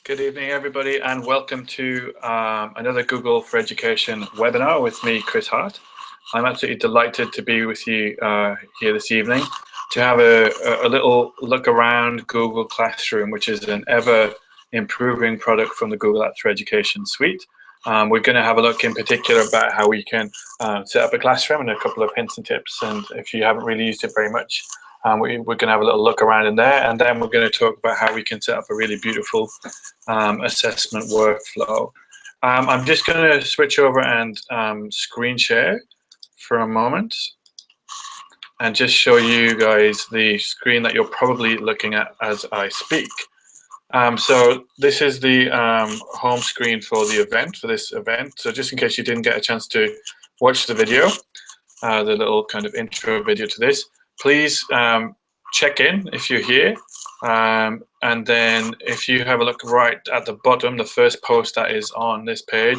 Good evening, everybody, and welcome to another Google for Education webinar with me, Chris Hart. I'm absolutely delighted to be with you here this evening to have a little look around Google Classroom, which is an ever-improving product from the Google Apps for Education suite. We're going to have a look in particular about how we can set up a classroom and a couple of hints and tips. And if you haven't really used it very much, we're going to have a little look around in there, and then we're going to talk about how we can set up a really beautiful assessment workflow. I'm just going to switch over and screen share for a moment and just show you guys the screen that you're probably looking at as I speak. So this is the home screen for the event, for this event. So just in case you didn't get a chance to watch the video, the little kind of intro video to this, please check in if you're here. And then if you have a look right at the bottom, the first post that is on this page,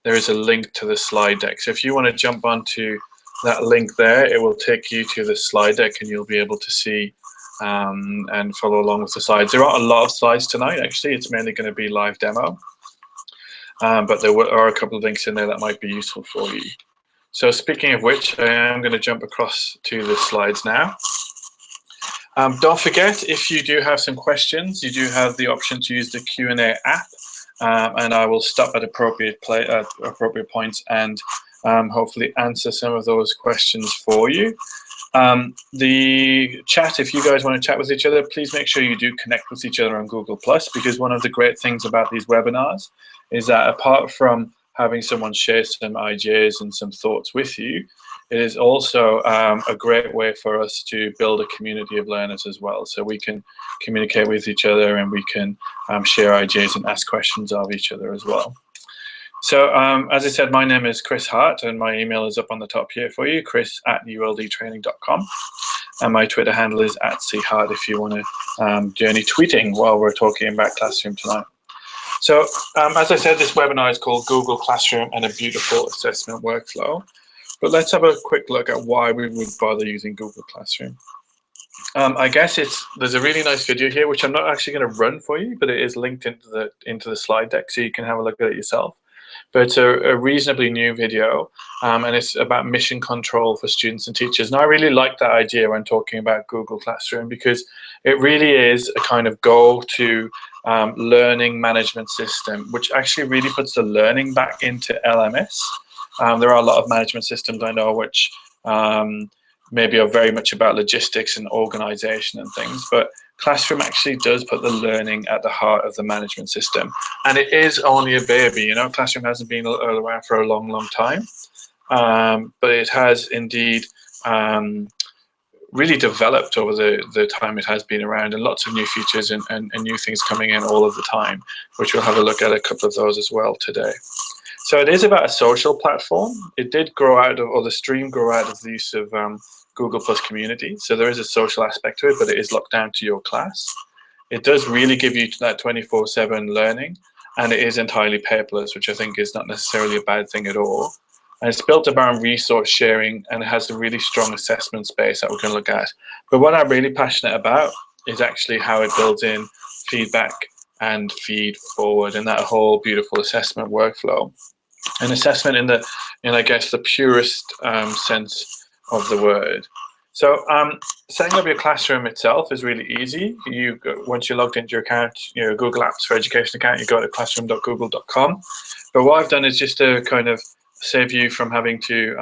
there is a link to the slide deck. So if you want to jump onto that link there, it will take you to the slide deck and you'll be able to see and follow along with the slides. There aren't a lot of slides tonight, actually. It's mainly going to be live demo. But there are a couple of links in there that might be useful for you. So speaking of which, I am going to jump across to the slides now. Don't forget, if you do have some questions, you do have the option to use the Q&A app, and I will stop at appropriate points and hopefully answer some of those questions for you. The chat, if you guys want to chat with each other, please make sure you do connect with each other on Google+, because one of the great things about these webinars is that apart from having someone share some ideas and some thoughts with you, it is also a great way for us to build a community of learners as well. So we can communicate with each other and we can share ideas and ask questions of each other as well. So as I said, my name is Chris Hart and my email is up on the top here for you, chris@uldtraining.com. And my Twitter handle is @chart if you want to do any tweeting while we're talking about Classroom tonight. So as I said, this webinar is called Google Classroom and a Beautiful Assessment Workflow. But let's have a quick look at why we would bother using Google Classroom. I guess there's a really nice video here, which I'm not actually going to run for you, but it is linked into the slide deck, so you can have a look at it yourself. But it's a reasonably new video, and it's about mission control for students and teachers. And I really like that idea when talking about Google Classroom, because it really is a kind of go-to learning management system, which actually really puts the learning back into LMS. There are a lot of management systems I know which maybe are very much about logistics and organization and things, but Classroom actually does put the learning at the heart of the management system. And it is only a baby, you know, Classroom hasn't been around for a long, long time, but it has indeed really developed over the time it has been around, and lots of new features and new things coming in all of the time, which we'll have a look at a couple of those as well today. So it is about a social platform. It did grow out of, or the stream grew out of the use of Google Plus Community. So there is a social aspect to it, but it is locked down to your class. It does really give you that 24/7 learning, and it is entirely paperless, which I think is not necessarily a bad thing at all. And it's built around resource sharing, and it has a really strong assessment space that we're going to look at. But what I'm really passionate about is actually how it builds in feedback and feed forward, and that whole beautiful assessment workflow. An assessment in I guess the purest sense of the word. So setting up your classroom itself is really easy. Once you're logged into your account, your Google Apps for Education account, you go to classroom.google.com. But what I've done is just to kind of save you from having to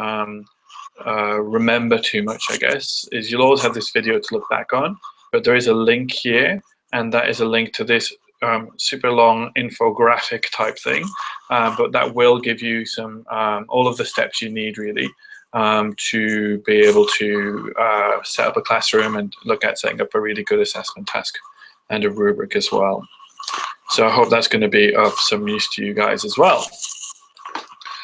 remember too much, I guess, is you'll always have this video to look back on, but there is a link here, and that is a link to this super long infographic type thing, but that will give you some all of the steps you need really to be able to set up a classroom and look at setting up a really good assessment task and a rubric as well. So I hope that's going to be of some use to you guys as well.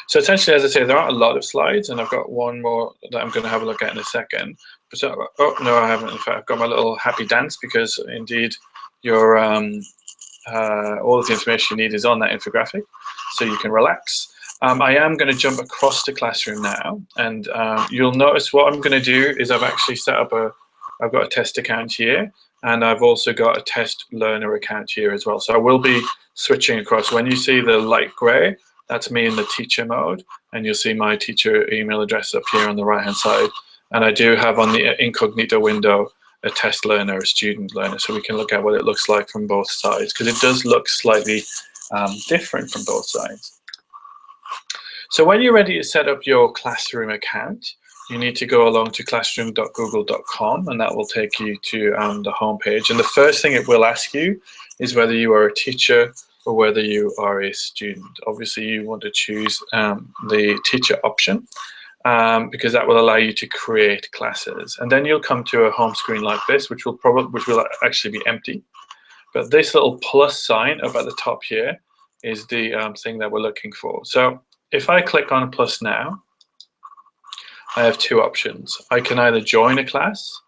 So essentially, as I say, there aren't a lot of slides, and I've got one more that I'm going to have a look at in a second. So, oh no, I haven't. In fact, I've got my little happy dance, because indeed your all of the information you need is on that infographic, so you can relax. I am going to jump across to Classroom now, and you'll notice what I'm going to do is I've actually set up I've got a test account here, and I've also got a test learner account here as well. So I will be switching across. When you see the light gray, that's me in the teacher mode, and you'll see my teacher email address up here on the right hand side. And I do have on the incognito window a test learner, a student learner, so we can look at what it looks like from both sides, because it does look slightly different from both sides. So when you're ready to set up your Classroom account, you need to go along to classroom.google.com, and that will take you to the home page. And the first thing it will ask you is whether you are a teacher or whether you are a student. Obviously, you want to choose the teacher option, because that will allow you to create classes. And then you'll come to a home screen like this, which will actually be empty. But this little plus sign up at the top here is the thing that we're looking for. So if I click on plus now, I have two options. I can either join a class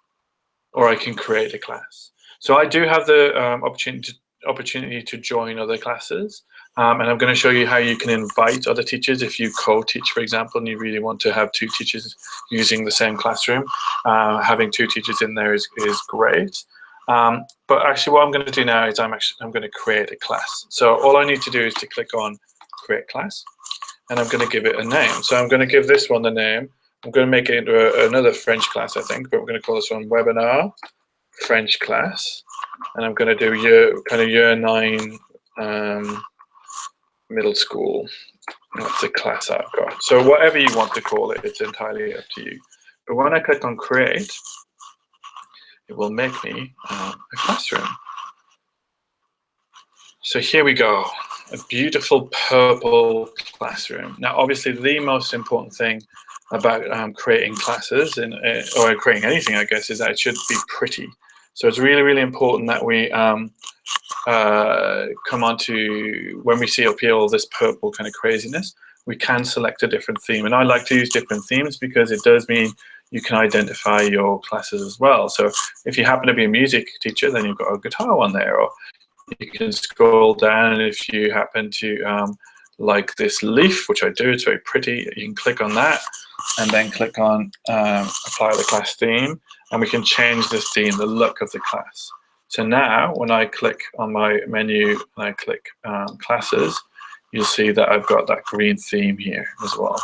or I can create a class. So I do have the opportunity to join other classes. And I'm going to show you how you can invite other teachers if you co-teach, for example, and you really want to have two teachers using the same classroom. Having two teachers in there is great. But actually what I'm going to do now is I'm going to create a class. So all I need to do is to click on create class, and I'm going to give it a name. So I'm going to give this one the name. I'm going to make it into another French class, I think, but we're going to call this one Webinar French Class. And I'm going to do year 9 middle school. That's the class I've got. So whatever you want to call it, it's entirely up to you. But when I click on create, it will make me a classroom. So here we go, a beautiful purple classroom. Now, obviously, the most important thing about creating classes or creating anything, I guess, is that it should be pretty. So it's really, really important that we come on to, when we see up here all this purple kind of craziness, we can select a different theme. And I like to use different themes because it does mean you can identify your classes as well. So if you happen to be a music teacher, then you've got a guitar one there, or you can scroll down, and if you happen to like this leaf, which I do, it's very pretty, you can click on that and then click on apply the class theme, and we can change this theme, the look of the class. So now when I click on my menu and I click classes, you'll see that I've got that green theme here as well.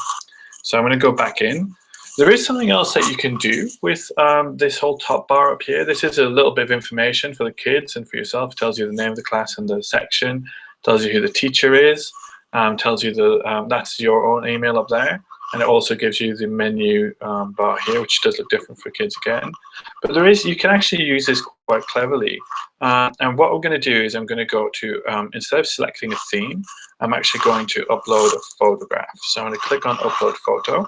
So I'm going to go back in. There is something else that you can do with this whole top bar up here. This is a little bit of information for the kids and for yourself. It tells you the name of the class and the section, tells you who the teacher is, tells you that's your own email up there. And it also gives you the menu bar here, which does look different for kids again. But you can actually use this quite cleverly. And what we're going to do is I'm going to go to, instead of selecting a theme, I'm actually going to upload a photograph. So I'm going to click on upload photo.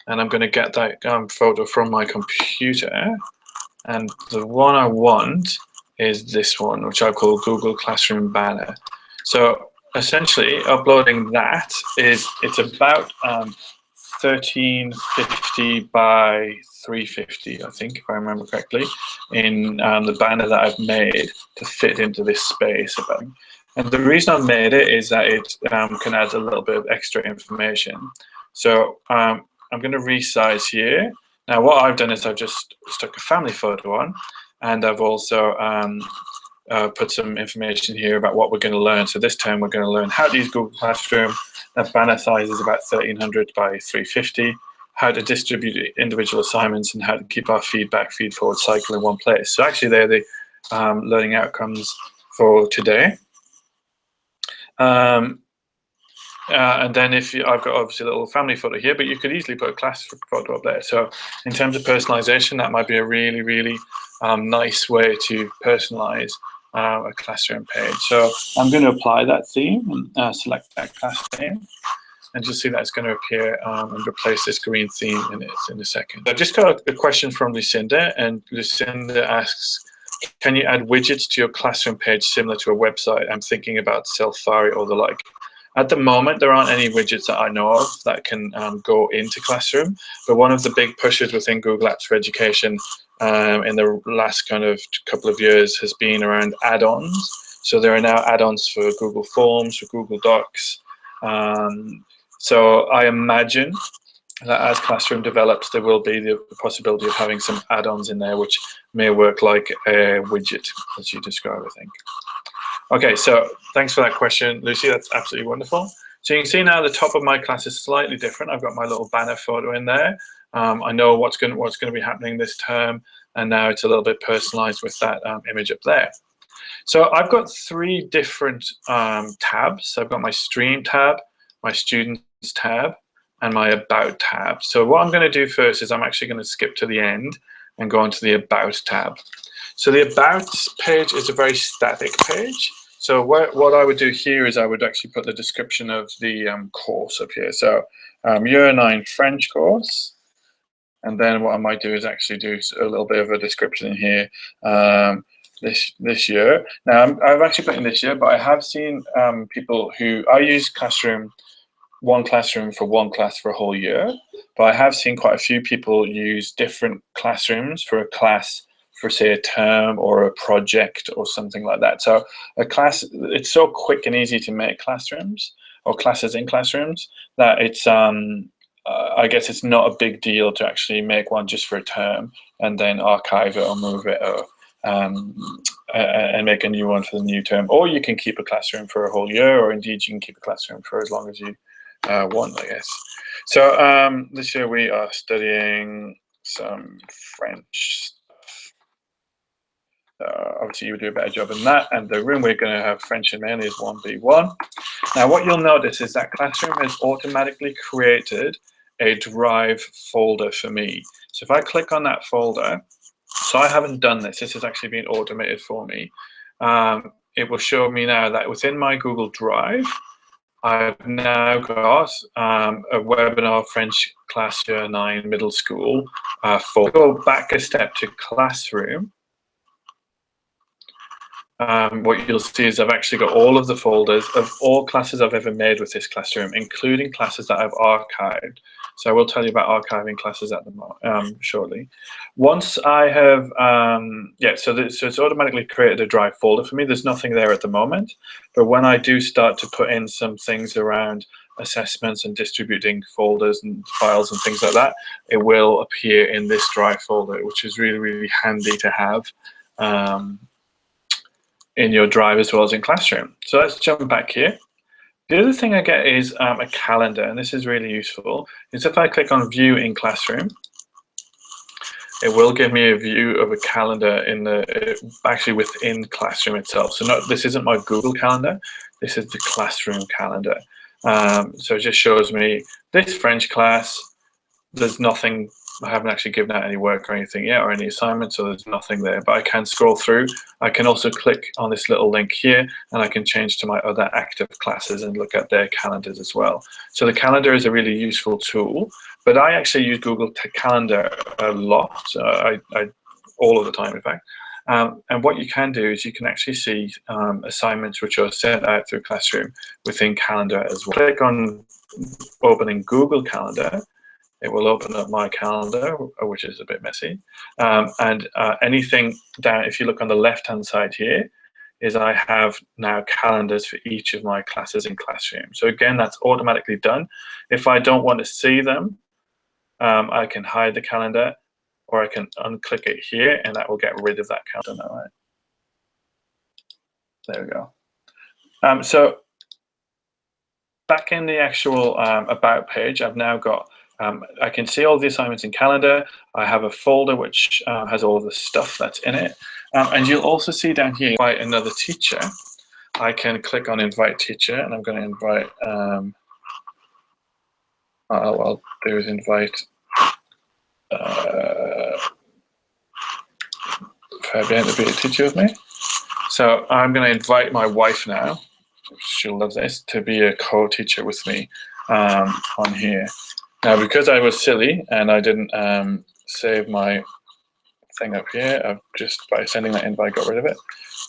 And I'm going to get that photo from my computer. And the one I want is this one, which I call Google Classroom Banner. So essentially, uploading that it's about 1350 by 350, I think, if I remember correctly, in the banner that I've made to fit into this space. And the reason I've made it is that it can add a little bit of extra information. So I'm going to resize here. Now what I've done is I've just stuck a family photo on, and I've also put some information here about what we're going to learn. So this time we're going to learn how to use Google Classroom. That banner size is about 1300 by 350, how to distribute individual assignments, and how to keep our feed forward cycle in one place. So actually they're the learning outcomes for today. And then I've got obviously a little family photo here, but you could easily put a class photo up there. So in terms of personalization, that might be a really, really nice way to personalize a classroom page. So I'm going to apply that theme and select that class theme. And you'll see that it's going to appear and replace this green theme in a second. I just got a question from Lucinda, and Lucinda asks, can you add widgets to your classroom page similar to a website? I'm thinking about Safari or the like. At the moment, there aren't any widgets that I know of that can go into Classroom, but one of the big pushes within Google Apps for Education in the last kind of couple of years has been around add-ons. So there are now add-ons for Google Forms, for Google Docs. So I imagine that as Classroom develops, there will be the possibility of having some add-ons in there, which may work like a widget, as you described, I think. Okay, so thanks for that question, Lucy. That's absolutely wonderful. So you can see now the top of my class is slightly different. I've got my little banner photo in there. I know what's going to be happening this term, and now it's a little bit personalized with that image up there. So I've got 3 different tabs. I've got my Stream tab, my Students tab, and my About tab. So what I'm going to do first is I'm actually going to skip to the end and go into the About tab. So the About page is a very static page. So what I would do here is I would actually put the description of the course up here. So Year 9 French course. And then what I might do is actually do a little bit of a description in here this year. Now, I've actually put in this year, but I have seen people who, I use one classroom for one class for a whole year, but I have seen quite a few people use different classrooms for a class for, say, a term or a project or something like that. So a class, it's so quick and easy to make classrooms or classes in classrooms that it's, I guess it's not a big deal to actually make one just for a term and then archive it or move it or, and make a new one for the new term. Or you can keep a classroom for a whole year, or indeed you can keep a classroom for as long as you want, I guess. So this year we are studying some French stuff. Obviously you would do a better job than that, and the room we're going to have French in mainly is 1B1. Now what you'll notice is that Classroom has automatically created a Drive folder for me. So if I click on that folder, so I haven't done this, this has actually been automated for me. It will show me now that within my Google Drive, I've now got a webinar French class year 9 middle school folder. Go back a step to Classroom. What you'll see is I've actually got all of the folders of all classes I've ever made with this Classroom, including classes that I've archived. So I will tell you about archiving classes at the shortly. Once I have, so it's automatically created a Drive folder for me. There's nothing there at the moment, but when I do start to put in some things around assessments and distributing folders and files and things like that, it will appear in this Drive folder, which is really, really handy to have in your Drive as well as in Classroom. So let's jump back here. The other thing I get is a calendar, and this is really useful, is if I click on View in Classroom, it will give me a view of a calendar in the actually within Classroom itself. So this isn't my Google Calendar, this is the Classroom calendar. So it just shows me this French class. There's nothing, I haven't actually given out any work or anything yet or any assignments, so there's nothing there, but I can scroll through. I can also click on this little link here and I can change to my other active classes and look at their calendars as well. So the calendar is a really useful tool, but I actually use Google Calendar a lot, all of the time in fact. And what you can do is you can actually see assignments which are sent out through Classroom within Calendar as well. Click on opening Google Calendar. It will open up my calendar, which is a bit messy. And anything down, if you look on the left-hand side here, is I have now calendars for each of my classes in Classroom. So again, that's automatically done. If I don't want to see them, I can hide the calendar, or I can unclick it here, and that will get rid of that calendar now. Right? There we go. So back in the actual About page, I've now got I can see all the assignments in Calendar. I have a folder which has all of the stuff that's in it. And you'll also see down here, invite another teacher. I can click on Invite Teacher, and I'm going to invite, what I'll do is invite Fabienne to be a teacher with me. So I'm going to invite my wife now, she'll love this, to be a co-teacher with me on here. Now, because I was silly and I didn't save my thing up here, I've just, by sending that invite, got rid of it.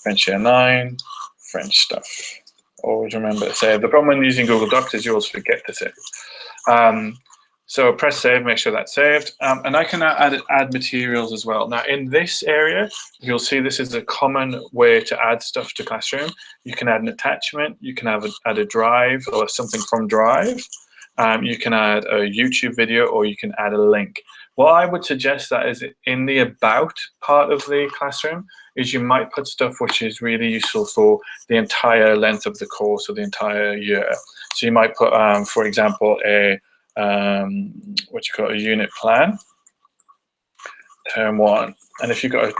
French year 9, French stuff. Always remember to save. The problem when using Google Docs is you always forget to save. So press save, make sure that's saved. And I can now add materials as well. Now, in this area, you'll see this is a common way to add stuff to Classroom. You can add an attachment, you can add a drive or something from Drive. You can add a YouTube video, or you can add a link. What I would suggest that is in the about part of the classroom is you might put stuff which is really useful for the entire length of the course or the entire year. So you might put, for example, a a unit plan, term 1. And if you've got a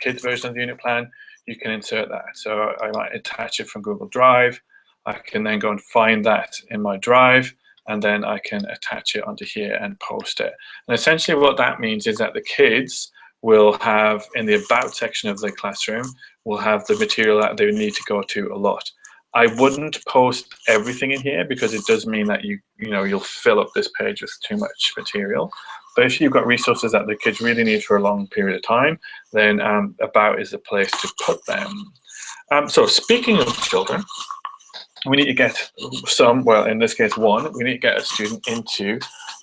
kids version of the unit plan, you can insert that. So I might attach it from Google Drive. I can then go and find that in my Drive, and then I can attach it onto here and post it. And essentially what that means is that the kids will have, in the about section of the classroom, will have the material that they need to go to a lot. I wouldn't post everything in here, because it does mean that you'll fill up this page with too much material. But if you've got resources that the kids really need for a long period of time, then about is the place to put them. So speaking of children, we need to get well, in this case, one, we need to get a student into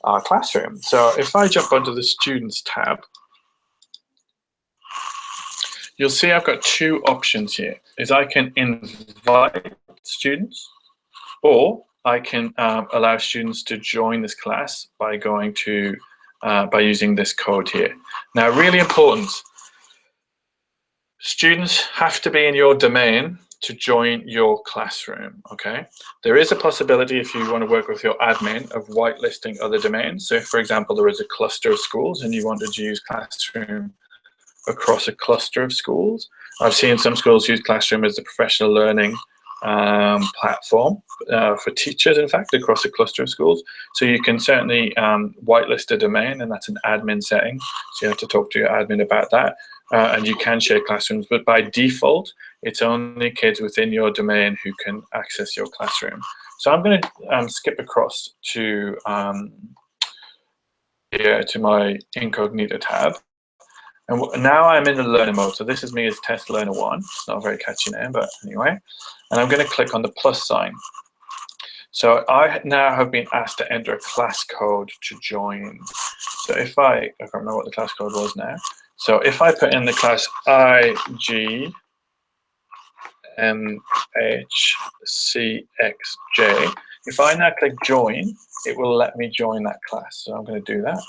our classroom. So if I jump onto the Students tab, you'll see I've got two options here. Is I can invite students, or I can allow students to join this class by going to by using this code here. Now, really important, students have to be in your domain to join your classroom, okay? There is a possibility, if you want to work with your admin, of whitelisting other domains. So if, for example, there is a cluster of schools and you wanted to use Classroom across a cluster of schools. I've seen some schools use Classroom as the professional learning platform for teachers, in fact, across a cluster of schools. So you can certainly whitelist a domain, and that's an admin setting. So you have to talk to your admin about that. And you can share classrooms, but by default, it's only kids within your domain who can access your classroom. So I'm going to skip across to here to my incognito tab. And now I'm in the learner mode. So this is me as test learner 1. It's not a very catchy name, but anyway. And I'm going to click on the plus sign. So I now have been asked to enter a class code to join. So if I can't remember what the class code was now. So if I put in the class IGMHCXJ, if I now click join, it will let me join that class. So I'm going to do that.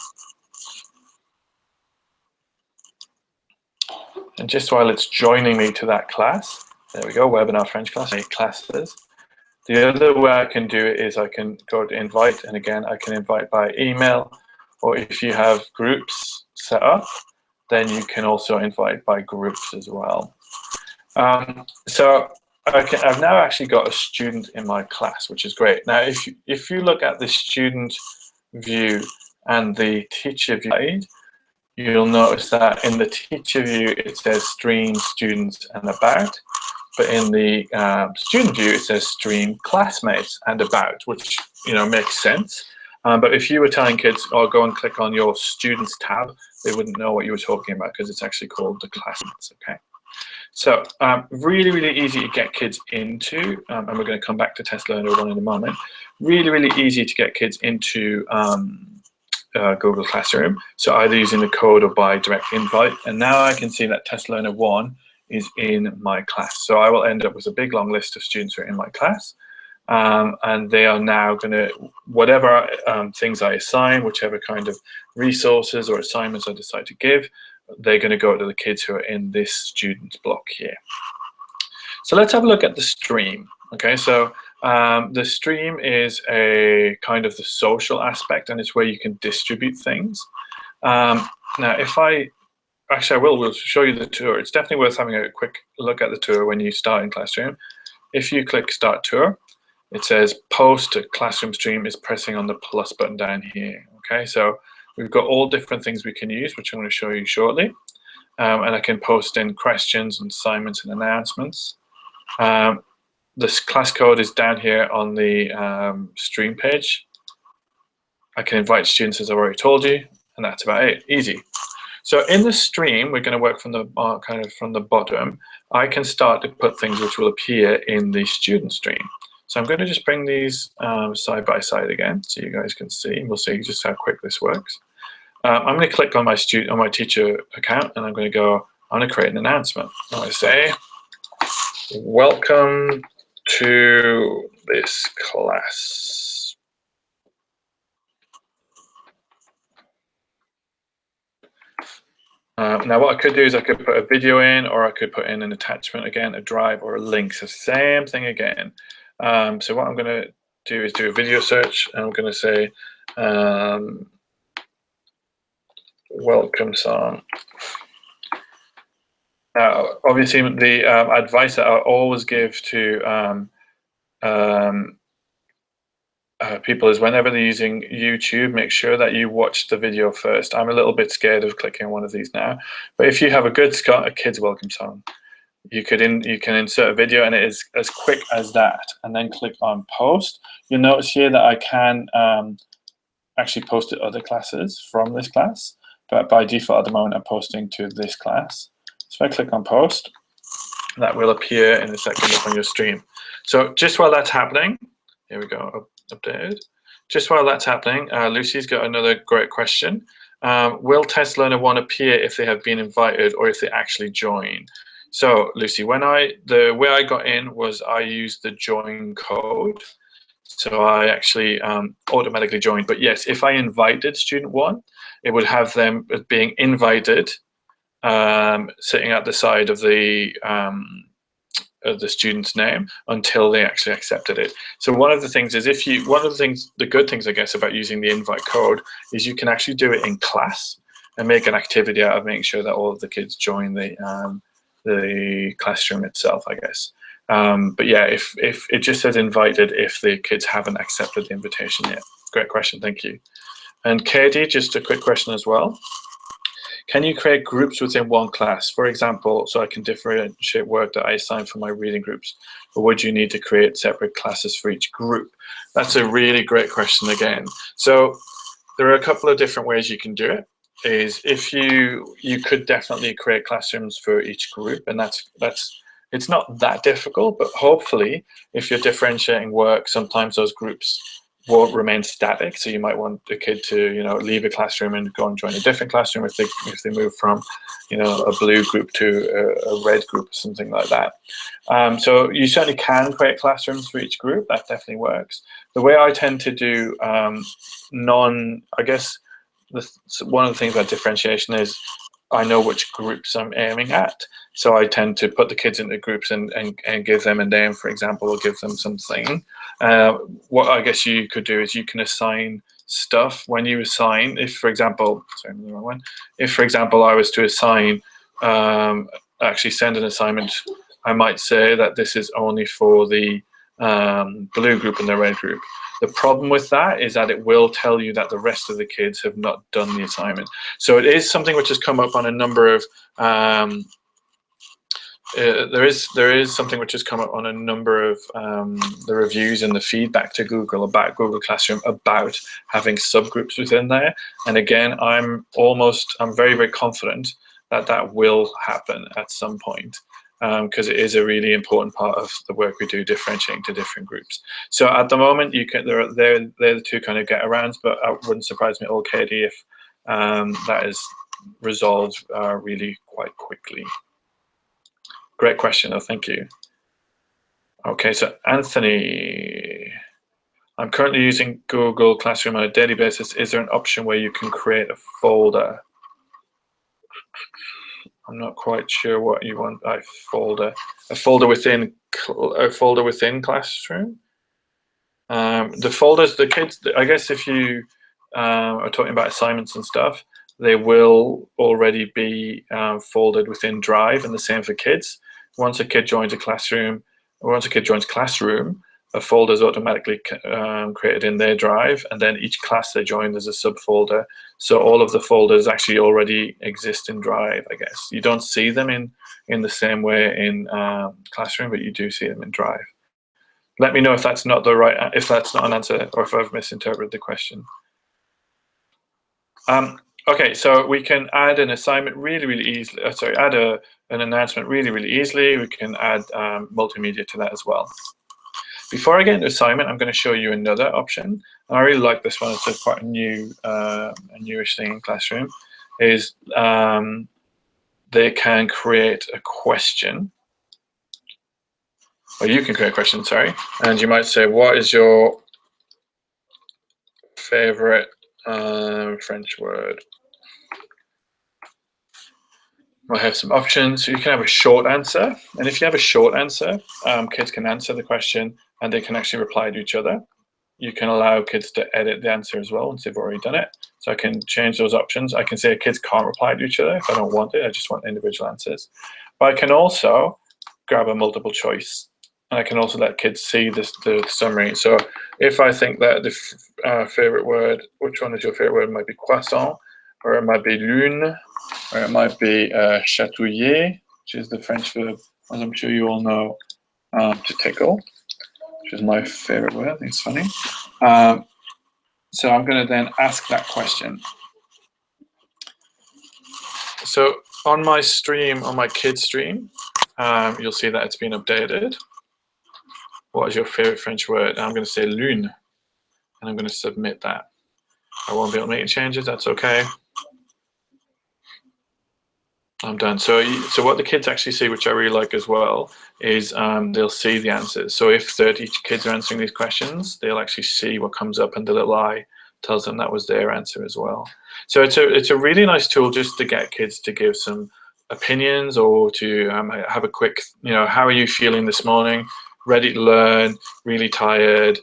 And just while it's joining me to that class, there we go, webinar French class, 8 classes. The other way I can do it is I can go to invite, and again, I can invite by email, or if you have groups set up, then you can also invite by groups as well. So I've now actually got a student in my class, which is great. Now, if you look at the student view and the teacher view, you'll notice that in the teacher view, it says stream, students, and about. But in the student view, it says stream, classmates, and about, which makes sense. But if you were telling kids, oh, go and click on your students tab, they wouldn't know what you were talking about, because it's actually called the classmates, okay? So really, really easy to get kids into, and we're going to come back to Test Learner 1 in a moment. Really, really easy to get kids into Google Classroom. So either using the code or by direct invite. And now I can see that Test Learner 1 is in my class. So I will end up with a big long list of students who are in my class. And they are now going to, whatever things I assign, whichever kind of resources or assignments I decide to give, they're going to go to the kids who are in this student block here. So let's have a look at the stream. Okay, so the stream is a kind of the social aspect, and it's where you can distribute things. Now, if actually I will show you the tour. It's definitely worth having a quick look at the tour when you start in Classroom. If you click Start Tour, it says Post to Classroom Stream is pressing on the plus button down here. Okay, so we've got all different things we can use, which I'm going to show you shortly. And I can post in questions and assignments and announcements. This class code is down here on the stream page. I can invite students, as I've already told you, and that's about it. Easy. So in the stream, we're going to work from the kind of from the bottom. I can start to put things which will appear in the student stream. So I'm going to just bring these side by side again, so you guys can see. We'll see just how quick this works. I'm going to click on my teacher account, and I'm going to go. I'm going to create an announcement. I'm going to say, "Welcome to this class." Now what I could do is I could put a video in, or I could put in an attachment again, a drive or a link. So same thing again. So what I'm going to do is do a video search, and I'm going to say welcome song. Now, obviously, the advice that I always give to people is whenever they're using YouTube, make sure that you watch the video first. I'm a little bit scared of clicking one of these now, but if you have a good kids welcome song, you can insert a video, and it is as quick as that, and then click on post. You'll notice here that I can actually post to other classes from this class, but by default at the moment I'm posting to this class. So if I click on post, that will appear in a second up on your stream. So just while that's happening, here we go, updated. Just while that's happening, Lucy's got another great question. Will test learner one appear if they have been invited or if they actually join? So Lucy, the way I got in was I used the join code. So I actually automatically joined. But yes, if I invited student one, it would have them as being invited, sitting at the side of the student's name until they actually accepted it. So one of the things is the good things I guess about using the invite code is you can actually do it in class and make an activity out of making sure that all of the kids join the classroom itself, I guess. But yeah, if it just says invited if the kids haven't accepted the invitation yet. Great question, thank you. And Katie, just a quick question as well. Can you create groups within one class? For example, so I can differentiate work that I assign for my reading groups, or would you need to create separate classes for each group? That's a really great question again. So there are a couple of different ways you can do it. Is if you could definitely create classrooms for each group, and it's not that difficult, but hopefully if you're differentiating work, sometimes those groups won't remain static. So you might want the kid to leave a classroom and go and join a different classroom if they move from a blue group to a red group or something like that. So you certainly can create classrooms for each group. That definitely works. The way I tend to do I guess one of the things about differentiation is I know which groups I'm aiming at. So I tend to put the kids into groups and give them a name, for example, or give them something. What I guess you could do is you can assign stuff when you assign. If, for example, sorry, the wrong one. If, for example, I was to assign, actually send an assignment, I might say that this is only for the blue group and the red group. The problem with that is that it will tell you that the rest of the kids have not done the assignment. So it is something which has come up on a number of there is something which has come up on a number of the reviews and the feedback to Google about Google Classroom about having subgroups within there. And again, I'm very, very confident that that will happen at some point, because it is a really important part of the work we do, differentiating to different groups. So at the moment, they're the two kind of get arounds, but it wouldn't surprise me at all, Katie, if that is resolved really quite quickly. Great question, though. Thank you. Okay, so Anthony, I'm currently using Google Classroom on a daily basis. Is there an option where you can create a folder? I'm not quite sure what you want. A folder within Classroom. The folders, the kids. I guess if you are talking about assignments and stuff, they will already be folded within Drive, and the same for kids. Once a kid joins a classroom, a folder is automatically created in their Drive, and then each class they join there's a subfolder. So all of the folders actually already exist in Drive, I guess. You don't see them in the same way in Classroom, but you do see them in Drive. Let me know if that's not if that's not an answer, or if I've misinterpreted the question. Okay, so we can add an assignment really, really easily. Add an announcement really, really easily. We can add multimedia to that as well. Before I get into assignment, I'm going to show you another option. And I really like this one. It's quite a newish thing in Classroom. Is they can create a question. Or you can create a question, sorry. And you might say, what is your favorite French word? I have some options. So you can have a short answer. And if you have a short answer, kids can answer the question and they can actually reply to each other. You can allow kids to edit the answer as well once they've already done it. So I can change those options. I can say kids can't reply to each other if I don't want it. I just want individual answers. But I can also grab a multiple choice. And I can also let kids see the summary. So if I think that the favorite word, which one is your favorite word? It might be croissant, or it might be lune, or it might be chatouiller, which is the French verb, as I'm sure you all know, to tickle, which is my favorite word. I think it's funny. So I'm going to then ask that question. So on my stream, on my kids stream, you'll see that it's been updated. What is your favorite French word? I'm going to say lune, and I'm going to submit that. I won't be able to make any changes. That's okay. I'm done. So what the kids actually see, which I really like as well, is they'll see the answers. So if 30 kids are answering these questions, they'll actually see what comes up, and the little eye tells them that was their answer as well. So it's a really nice tool just to get kids to give some opinions, or to have a quick, how are you feeling this morning? Ready to learn, really tired,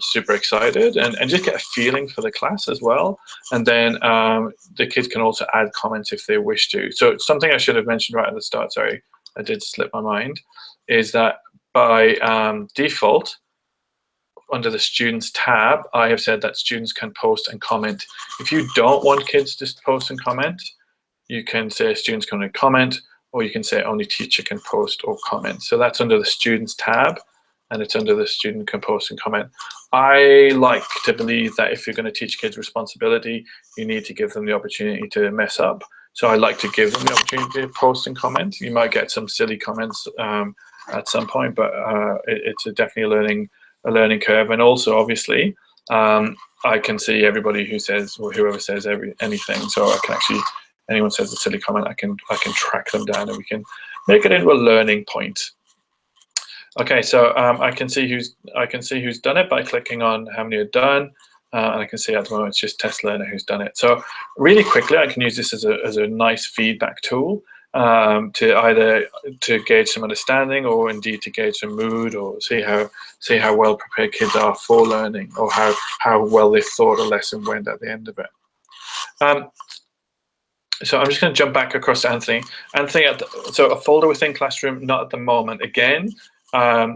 super excited, and just get a feeling for the class as well. And then the kids can also add comments if they wish to. So something I should have mentioned right at the start, sorry, I did slip my mind, is that by default, under the Students tab, I have said that students can post and comment. If you don't want kids to post and comment, you can say students can only comment, or you can say only teacher can post or comment. So that's under the Students tab, and it's under the student can post and comment. I like to believe that if you're going to teach kids responsibility, you need to give them the opportunity to mess up. So I like to give them the opportunity to post and comment. You might get some silly comments at some point, but it's definitely a learning curve. And also, obviously, I can see everybody who says, or whoever says anything. So I can actually, anyone says a silly comment, I can track them down, and we can make it into a learning point. Okay, so I can see who's done it by clicking on how many are done, and I can see at the moment it's just test learner who's done it. So really quickly, I can use this as a nice feedback tool to either gauge some understanding, or indeed to gauge some mood, or see how well prepared kids are for learning, or how well they thought a lesson went at the end of it. So I'm just going to jump back across to Anthony. Anthony, so a folder within Classroom, not at the moment. Again,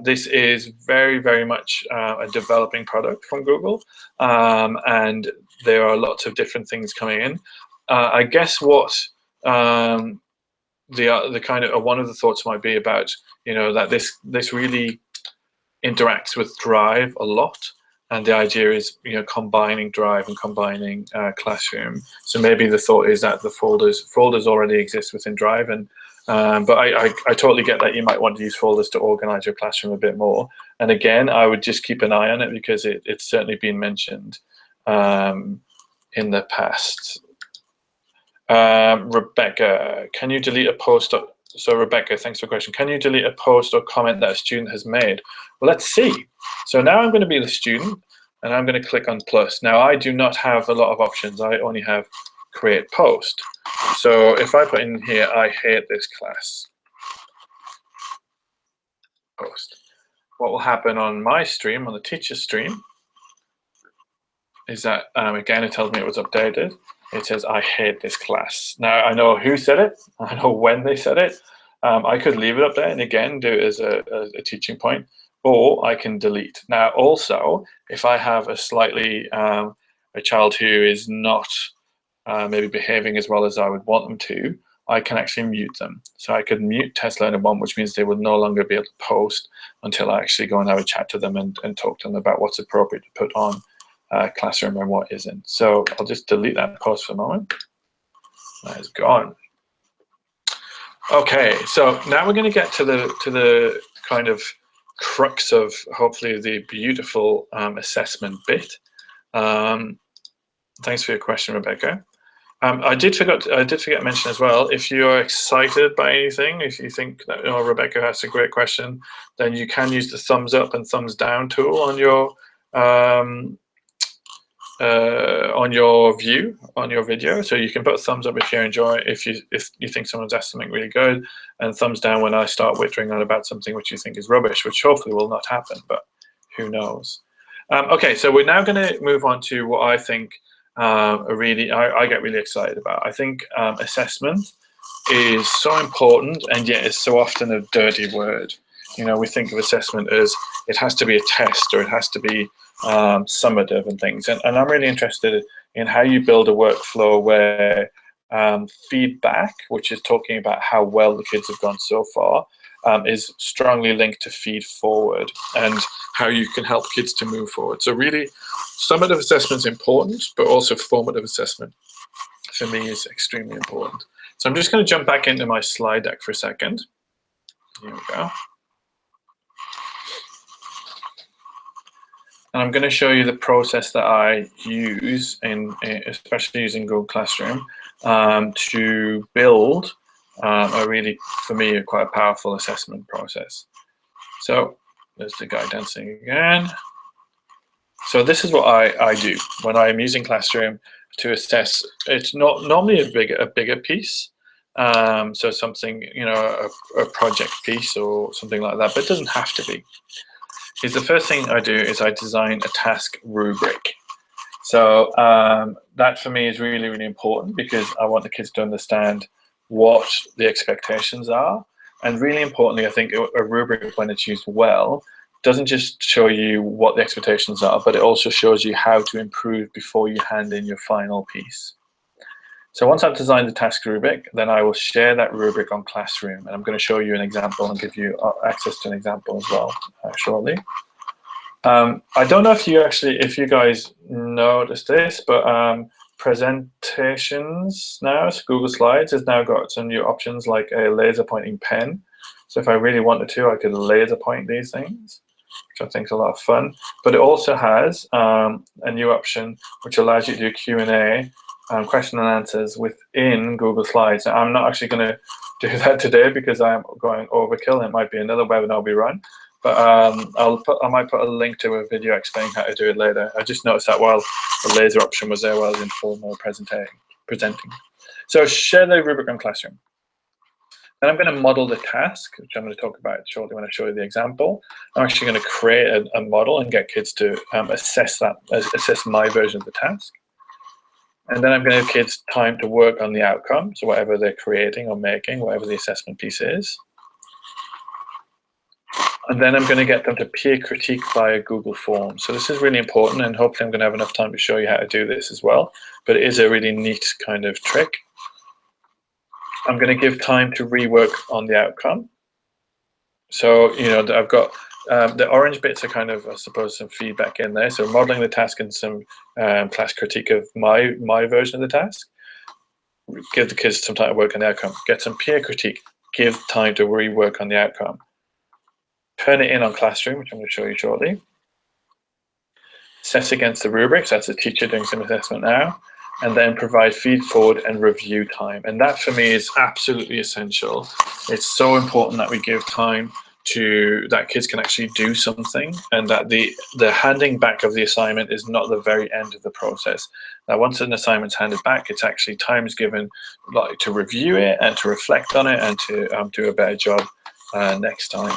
this is very, very much a developing product from Google, and there are lots of different things coming in. I guess what the kind of one of the thoughts might be about, that this really interacts with Drive a lot. And the idea is, combining Drive and combining Classroom. So maybe the thought is that the folders already exist within Drive, and but I totally get that you might want to use folders to organize your classroom a bit more. And again, I would just keep an eye on it, because it's certainly been mentioned in the past. Rebecca, can you delete a post? So Rebecca, thanks for the question. Can you delete a post or comment that a student has made? Well, let's see. So now I'm going to be the student, and I'm going to click on plus. Now I do not have a lot of options. I only have create post. So if I put in here, I hate this class post, what will happen on my stream, on the teacher stream, is that again, it tells me it was updated. It says, I hate this class. Now I know who said it. I know when they said it. I could leave it up there and again do it as a teaching point, or I can delete. Now also, if I have a slightly a child who is not maybe behaving as well as I would want them to, I can actually mute them. So I could mute test learner 1, which means they will no longer be able to post until I actually go and have a chat to them and talk to them about what's appropriate to put on Classroom and what isn't. So I'll just delete that post for a moment. That is gone. Okay, so now we're going to get to the kind of crux of hopefully the beautiful assessment bit. Thanks for your question, Rebecca. I did forget to mention as well, if you're excited by anything, if you think that Rebecca has a great question, then you can use the thumbs up and thumbs down tool on your on your view on your video. So you can put a thumbs up if you enjoy it, if you think someone's asked something really good, and thumbs down when I start wittering on about something which you think is rubbish, which hopefully will not happen, but who knows. Okay, so we're now going to move on to what I think I get really excited about. I think assessment is so important, and yet it's so often a dirty word. You know, we think of assessment as it has to be a test, or it has to be summative and things. And I'm really interested in how you build a workflow where feedback, which is talking about how well the kids have gone so far, is strongly linked to feed forward and how you can help kids to move forward. So really, summative assessment is important, but also formative assessment for me is extremely important. So I'm just going to jump back into my slide deck for a second. Here we go. And I'm going to show you the process that I use, especially using Google Classroom, to build a really, for me, quite a powerful assessment process. So there's the guy dancing again. So this is what I do when I'm using Classroom to assess. It's not normally a bigger piece. So something, you know, a project piece or something like that, but it doesn't have to be. Is the first thing I do is I design a task rubric. So that for me is really, really important because I want the kids to understand what the expectations are. And really importantly, I think a rubric, when it's used well, doesn't just show you what the expectations are, but it also shows you how to improve before you hand in your final piece. So once I've designed the task rubric, then I will share that rubric on Classroom. And I'm going to show you an example and give you access to an example as well shortly. I don't know if you guys noticed this, but presentations now, so Google Slides has now got some new options like a laser pointing pen. So if I really wanted to, I could laser point these things, which I think is a lot of fun. But it also has a new option which allows you to do Q&A, question and answers within Google Slides. Now, I'm not actually going to do that today because I'm going overkill. It might be another webinar we run. But I might put a link to a video explaining how to do it later. I just noticed that while the laser option was there while I was in formal presenting. So share the rubric on Classroom. Then I'm going to model the task, which I'm going to talk about shortly when I show you the example. I'm actually going to create a model and get kids to assess my version of the task. And then I'm going to give kids time to work on the outcome, so whatever they're creating or making, whatever the assessment piece is. And then I'm going to get them to peer critique via Google Forms. So this is really important, and hopefully I'm going to have enough time to show you how to do this as well. But it is a really neat kind of trick. I'm going to give time to rework on the outcome. So, you know, I've got the orange bits are kind of, I suppose, some feedback in there. So modeling the task and some class critique of my version of the task. Give the kids some time to work on the outcome. Get some peer critique. Give time to rework on the outcome. Turn it in on Classroom, which I'm going to show you shortly. Assess against the rubrics, that's the teacher doing some assessment now, and then provide feed forward and review time. And that for me is absolutely essential. It's so important that we give time to that kids can actually do something, and that the handing back of the assignment is not the very end of the process. Now, once an assignment's handed back, it's actually time is given like to review it and to reflect on it and to do a better job next time.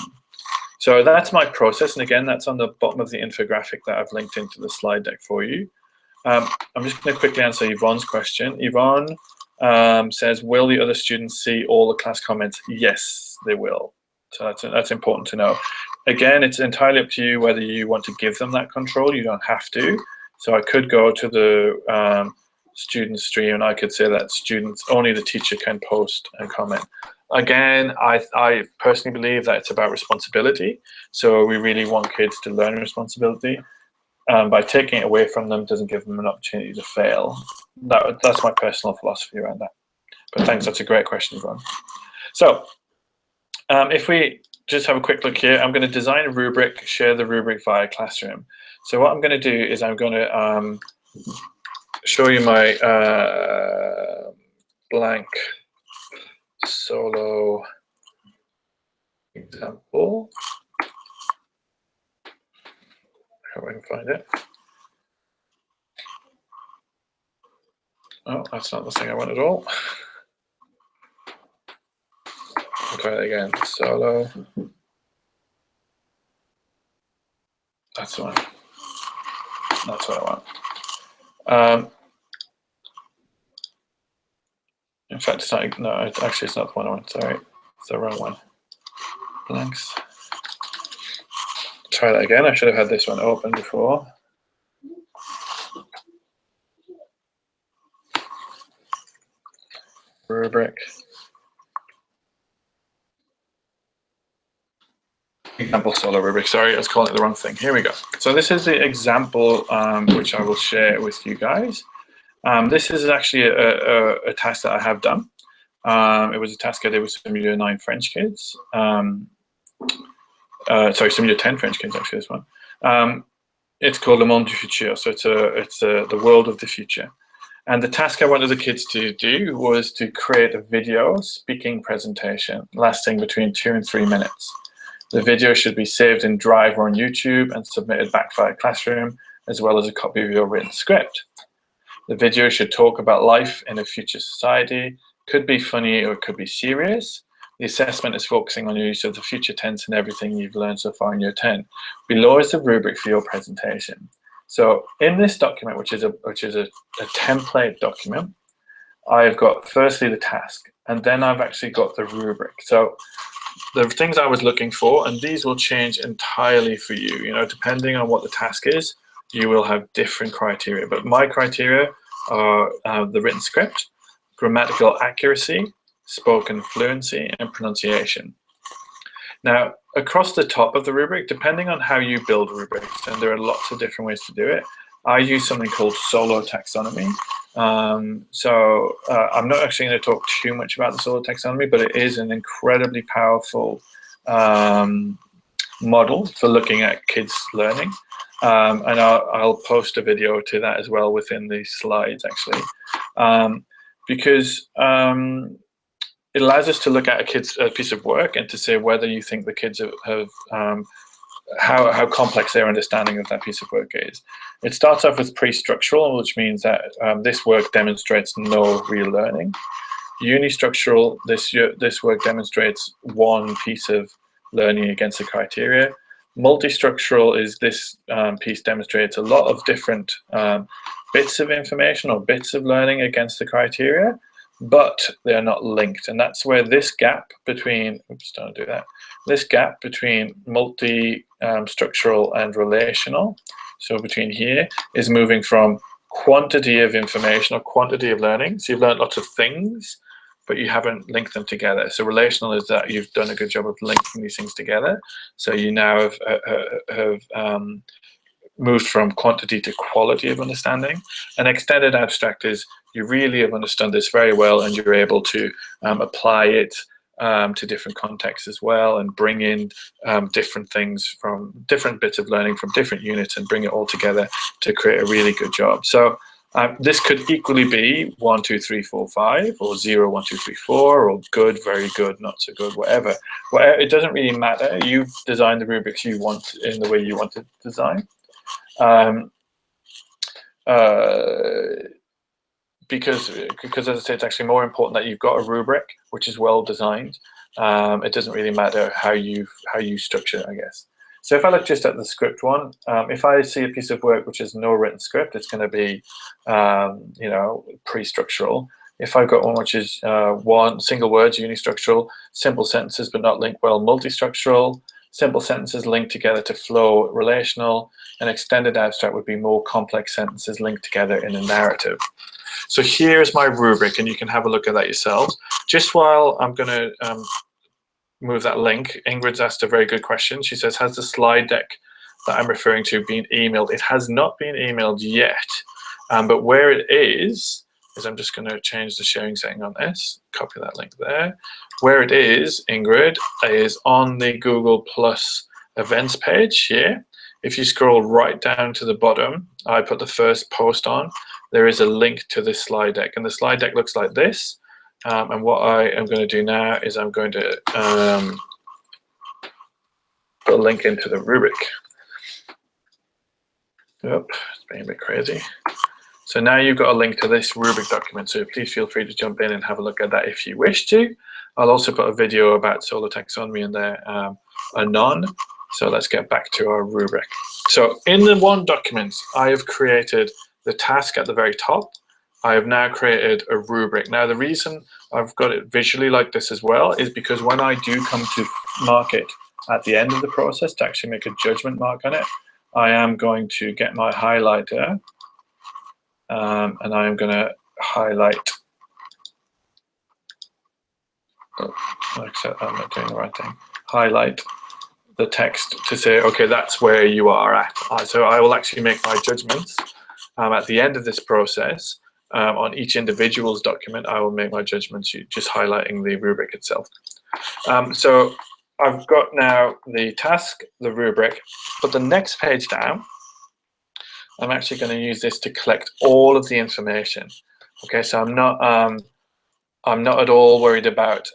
So that's my process, and again, that's on the bottom of the infographic that I've linked into the slide deck for you. I'm just going to quickly answer Yvonne's question. Yvonne says, will the other students see all the class comments? Yes, they will. So that's important to know. Again, it's entirely up to you whether you want to give them that control. You don't have to. So I could go to the student stream and I could say that only the teacher can post and comment. Again, I personally believe that it's about responsibility. So we really want kids to learn responsibility. By taking it away from them doesn't give them an opportunity to fail. That's my personal philosophy around that. But thanks, that's a great question, Yvonne. So if we just have a quick look here, I'm going to design a rubric, share the rubric via Classroom. So what I'm going to do is I'm going to show you my blank solo example. How I can find it. Oh, that's not the thing I want at all. I'll try it again. Solo. That's the one. That's what I want. In fact, it's not. No, actually, it's not the one I want. Sorry, it's the wrong one. Blanks. Try that again. I should have had this one open before. Rubric. Example solo rubric. Sorry, I was calling it the wrong thing. Here we go. So this is the example which I will share with you guys. This is actually a task that I have done. It was a task I did with some Year 9 French kids. Sorry, some Year 10 French kids, actually, this one. It's called Le Monde du Futur, so it's the world of the future. And the task I wanted the kids to do was to create a video speaking presentation lasting between 2 and 3 minutes. The video should be saved in Drive or on YouTube and submitted back via Classroom, as well as a copy of your written script. The video should talk about life in a future society, could be funny or it could be serious. The assessment is focusing on your use of the future tense and everything you've learned so far in Year 10. Below is the rubric for your presentation. So in this document, which is a template document, I've got firstly the task, and then I've actually got the rubric. So the things I was looking for, and these will change entirely for you. You know, depending on what the task is, you will have different criteria. But my criteria are the written script, grammatical accuracy, spoken fluency, and pronunciation. Now, across the top of the rubric, depending on how you build rubrics, and there are lots of different ways to do it, I use something called solo taxonomy. I'm not actually going to talk too much about the solo taxonomy, but it is an incredibly powerful model for looking at kids learning. And I'll post a video to that as well within these slides, actually, because it allows us to look at a piece of work and to say whether you think the kids have how complex their understanding of that piece of work is. It starts off with pre-structural, which means that this work demonstrates no real learning. Unistructural, this work demonstrates one piece of learning against the criteria. Multistructural is this piece demonstrates a lot of different bits of information or bits of learning against the criteria, but they're not linked. And that's where this gap between, oops, don't do that, this gap between multi-structural and relational, so between here, is moving from quantity of information or quantity of learning. So you've learned lots of things, but you haven't linked them together. So relational is that you've done a good job of linking these things together. So you now have moved from quantity to quality of understanding. And extended abstract is you really have understood this very well, and you're able to apply it to different contexts as well, and bring in different things from different bits of learning from different units and bring it all together to create a really good job. So this could equally be 1, 2, 3, 4, 5, or 0, 1, 2, 3, 4, or good, very good, not so good, whatever. It doesn't really matter. You've designed the rubrics you want in the way you want to design. Because as I say, it's actually more important that you've got a rubric which is well designed. It doesn't really matter how you structure it, I guess. So if I look just at the script one, if I see a piece of work which has no written script, it's going to be you know, pre-structural. If I've got one which is one single words, unistructural, simple sentences but not linked well, multistructural, simple sentences linked together to flow, relational, and extended abstract would be more complex sentences linked together in a narrative. So here's my rubric, and you can have a look at that yourselves. Just while I'm going to move that link, Ingrid's asked a very good question. She says, has the slide deck that I'm referring to been emailed? It has not been emailed yet, but where it is I'm just going to change the sharing setting on this, copy that link there. Where it is, Ingrid, is on the Google Plus events page here. If you scroll right down to the bottom, I put the first post on, there is a link to this slide deck, and the slide deck looks like this. And what I am going to do now is I'm going to put a link into the rubric. Yep, it's being a bit crazy. So now you've got a link to this rubric document, so please feel free to jump in and have a look at that if you wish to. I'll also put a video about solar taxonomy in there anon. So let's get back to our rubric. So in the one document, I have created the task at the very top. I have now created a rubric. Now the reason I've got it visually like this as well is because when I do come to mark it at the end of the process to actually make a judgment mark on it, I am going to get my highlighter and I am going to highlight. Oh, I'm not doing the right thing. Highlight the text to say, okay, that's where you are at. So I will actually make my judgments at the end of this process. On each individual's document, I will make my judgments just highlighting the rubric itself. So I've got now the task, the rubric, but the next page down, I'm actually going to use this to collect all of the information. Okay, so I'm not at all worried about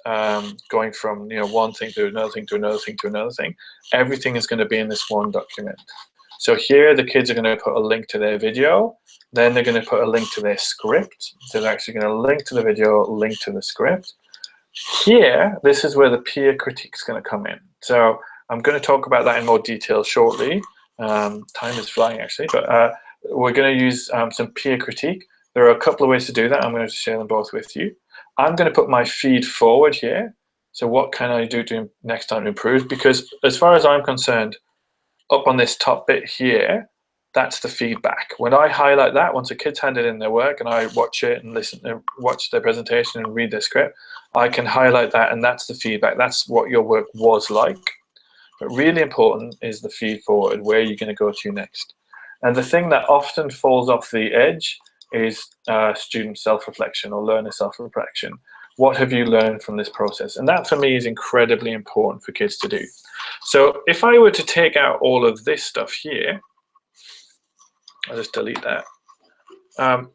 going from one thing to another thing to another thing to another thing. Everything is going to be in this one document. So here the kids are going to put a link to their video, then they're going to put a link to their script. So they're actually going to link to the video, link to the script. Here, this is where the peer critique is going to come in. So I'm going to talk about that in more detail shortly. Time is flying actually, but we're going to use some peer critique. There are a couple of ways to do that. I'm going to share them both with you. I'm going to put my feed forward here. So what can I do to next time improve? Because as far as I'm concerned, up on this top bit here, that's the feedback. When I highlight that, once the kids handed in their work and I watch it and listen and watch their presentation and read their script, I can highlight that and that's the feedback. That's what your work was like. But really important is the feed forward, where you're going to go to next. And the thing that often falls off the edge is student self-reflection or learner self-reflection. What have you learned from this process? And that for me is incredibly important for kids to do. So if I were to take out all of this stuff here, I'll just delete that.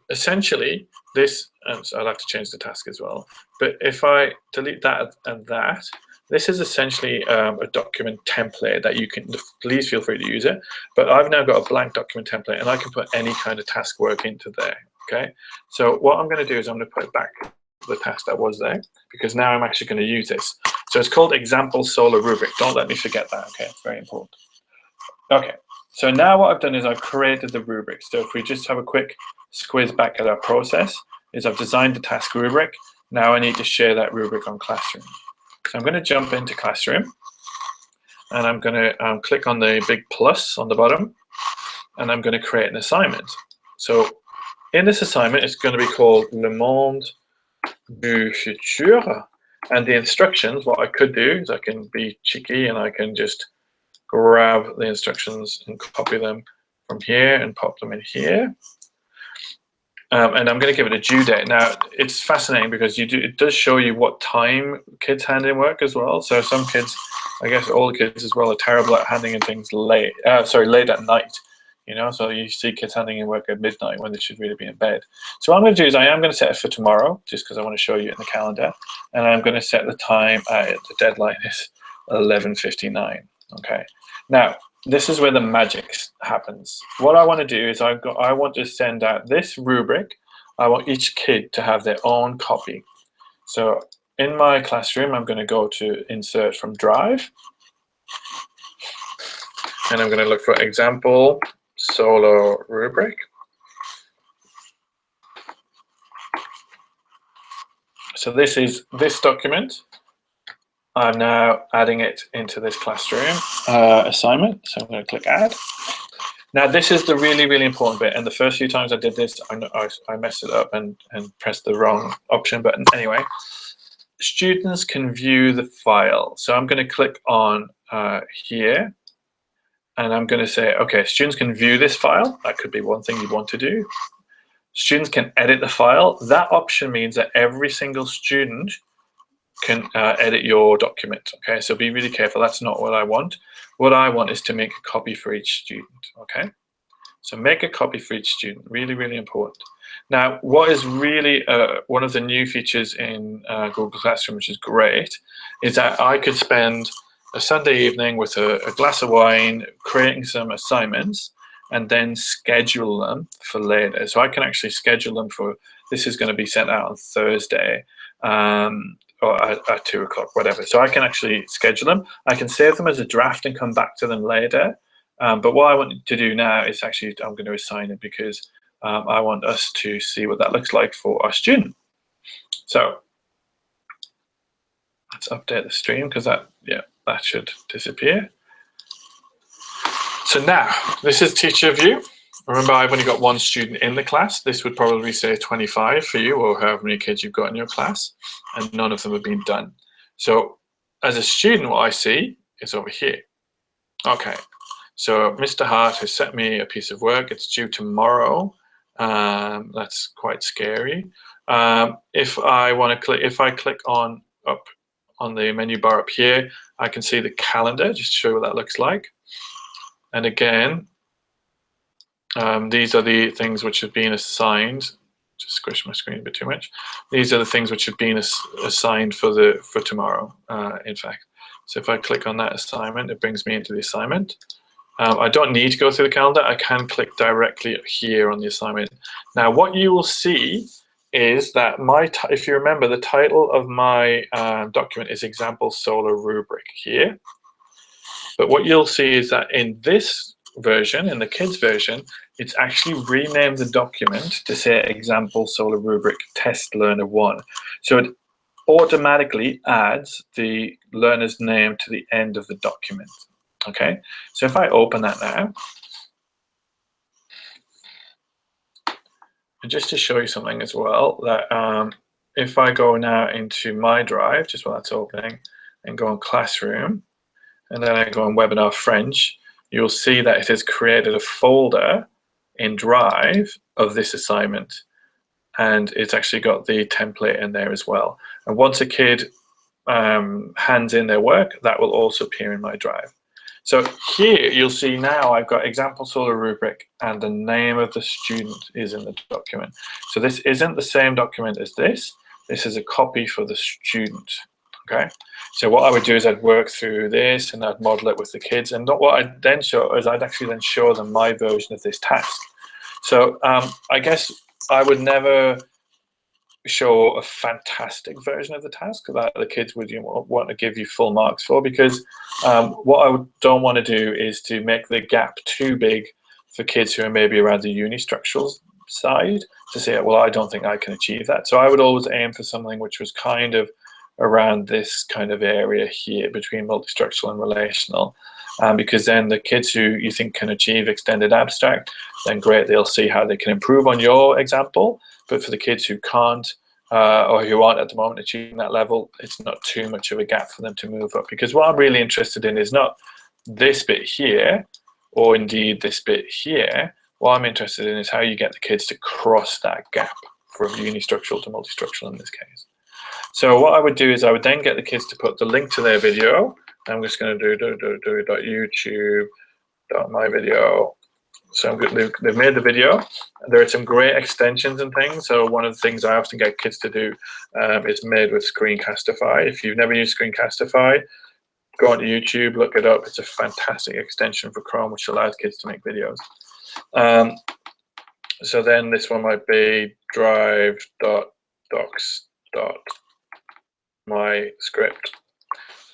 Essentially, this, and so I'll have to change the task as well. But if I delete that and that, this is essentially a document template that you can, please feel free to use it. But I've now got a blank document template and I can put any kind of task work into there. Okay. So what I'm going to do is I'm going to put it back to the task that was there, because now I'm actually going to use this. So it's called example solar rubric. Don't let me forget that. Okay. It's very important. Okay. So now what I've done is I've created the rubric. So if we just have a quick squiz back at our process, is I've designed the task rubric. Now I need to share that rubric on Classroom. So I'm going to jump into Classroom and I'm going to click on the big plus on the bottom and I'm going to create an assignment. So in this assignment, it's going to be called Le Monde du Futur. And the instructions, what I could do is I can be cheeky and I can just grab the instructions and copy them from here and pop them in here. And I'm going to give it a due date. Now, it's fascinating because it does show you what time kids hand in work as well. So some kids, I guess all the kids as well, are terrible at handing in things late at night. So you see kids handing in work at midnight when they should really be in bed. So what I'm going to do is I am going to set it for tomorrow, just because I want to show you it in the calendar. And I'm going to set the time, the deadline is 11:59. Okay. Now, this is where the magic happens. What I want to do is I want to send out this rubric. I want each kid to have their own copy. So in my Classroom, I'm going to go to Insert from Drive. And I'm going to look for example solo rubric. So this is this document. I'm now adding it into this Classroom assignment. So I'm going to click Add. Now this is the really, really important bit. And the first few times I did this, I messed it up and pressed the wrong option button. Anyway, students can view the file. So I'm going to click on here. And I'm going to say, okay, students can view this file. That could be one thing you want to do. Students can edit the file. That option means that every single student can edit your document. Okay, so be really careful. That's not what I want. What I want is to make a copy for each student. Okay, so make a copy for each student. Really, really important. Now, what is really one of the new features in Google Classroom, which is great, is that I could spend a Sunday evening with a glass of wine creating some assignments, and then schedule them for later. So I can actually schedule them for, this is going to be sent out on Thursday, or at 2 o'clock, whatever. So I can actually schedule them. I can save them as a draft and come back to them later. But what I want to do now is actually, I'm going to assign it because I want us to see what that looks like for our student. So let's update the stream because that should disappear. So now, this is teacher view. Remember, I've only got one student in the class. This would probably say 25 for you, or however many kids you've got in your class, and none of them have been done. So as a student, what I see is over here. Okay, so Mr. Hart has sent me a piece of work. It's due tomorrow. That's quite scary. If I want to click, if I click on up on the menu bar up here, I can see the calendar, just to show you what that looks like. And again, these are the things which have been assigned. Just squish my screen a bit too much. These are the things which have been assigned for tomorrow, in fact. So if I click on that assignment, it brings me into the assignment. I don't need to go through the calendar. I can click directly here on the assignment. Now, what you will see is that if you remember, the title of my document is Example Solar Rubric here. But what you'll see is that in this version, in the kids version, it's actually renamed the document to say Example Solar Rubric Test Learner 1. So it automatically adds the learner's name to the end of the document. Okay, so if I open that now, and just to show you something as well, that if I go now into my drive, just while that's opening, and go on Classroom, and then I go on Webinar French, you'll see that it has created a folder in Drive of this assignment. And it's actually got the template in there as well. And once a kid hands in their work, that will also appear in my Drive. So here you'll see now I've got Example Solar Rubric and the name of the student is in the document. So this isn't the same document as this. This is a copy for the student. Okay, so what I would do is I'd work through this and I'd model it with the kids, and what I'd then show is I'd actually then show them my version of this task. So I guess I would never show a fantastic version of the task that the kids would want to give you full marks for, because what I don't want to do is to make the gap too big for kids who are maybe around the unistructural side to say, well, I don't think I can achieve that. So I would always aim for something which was kind of around this kind of area here between multistructural and relational, because then the kids who you think can achieve extended abstract, then great, they'll see how they can improve on your example. But for the kids who can't or who aren't at the moment achieving that level, it's not too much of a gap for them to move up, because what I'm really interested in is not this bit here or indeed this bit here. What I'm interested in is how you get the kids to cross that gap from unistructural to multistructural in this case. So what I would do is I would then get the kids to put the link to their video. I'm just going to do .youtube.myvideo. So they've made the video. There are some great extensions and things. So one of the things I often get kids to do is made with Screencastify. If you've never used Screencastify, go onto YouTube, look it up. It's a fantastic extension for Chrome, which allows kids to make videos. So then this one might be drive.docs.myscript.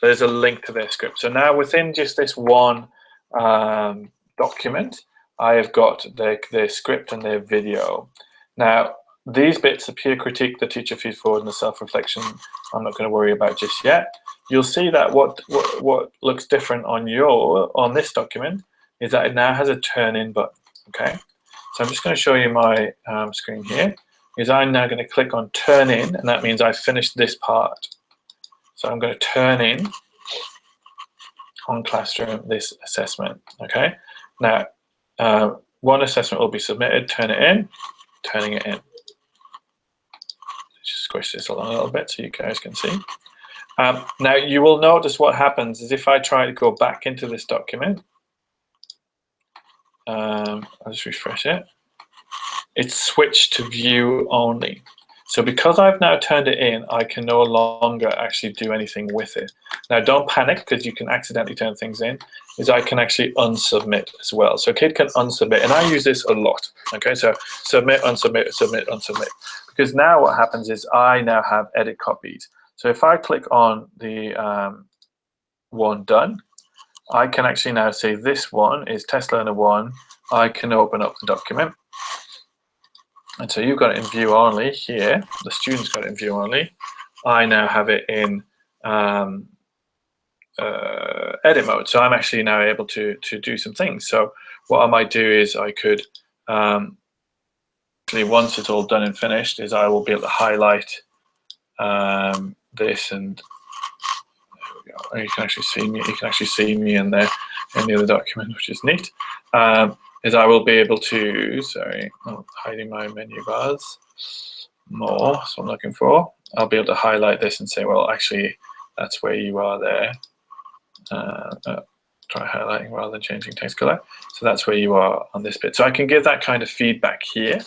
There's a link to their script. So now within just this one document, I have got their script and their video. Now, these bits, the peer critique, the teacher feed forward, and the self-reflection, I'm not going to worry about just yet. You'll see that what looks different on this document is that it now has a turn in button. Okay, so I'm just going to show you my screen here. Is I'm now going to click on turn in, and that means I've finished this part. So I'm going to turn in on Classroom this assessment. Okay, now one assessment will be submitted. Turn it in, turning it in. Just squish this along a little bit so you guys can see. Now you will notice what happens is if I try to go back into this document, I'll just refresh it. It's switched to view only. So because I've now turned it in, I can no longer actually do anything with it. Now don't panic, because you can accidentally turn things in, is I can actually unsubmit as well. So a kid can unsubmit, and I use this a lot. Okay, so submit, unsubmit, submit, unsubmit. Because now what happens is I now have edit copies. So if I click on the one done, I can actually now say this one is test learner 1. I can open up the document. And so you've got it in view only here. The student's got it in view only. I now have it in edit mode. So I'm actually now able to do some things. So what I might do is I could, actually once it's all done and finished, is I will be able to highlight this, and there we go. You can actually see me. You can actually see me in there in the other document, which is neat. Is I will be able to, sorry, I'm hiding my menu bars more, so I'm looking for. I'll be able to highlight this and say, well, actually, that's where you are there. Try highlighting rather than changing text color. So that's where you are on this bit. So I can give that kind of feedback here.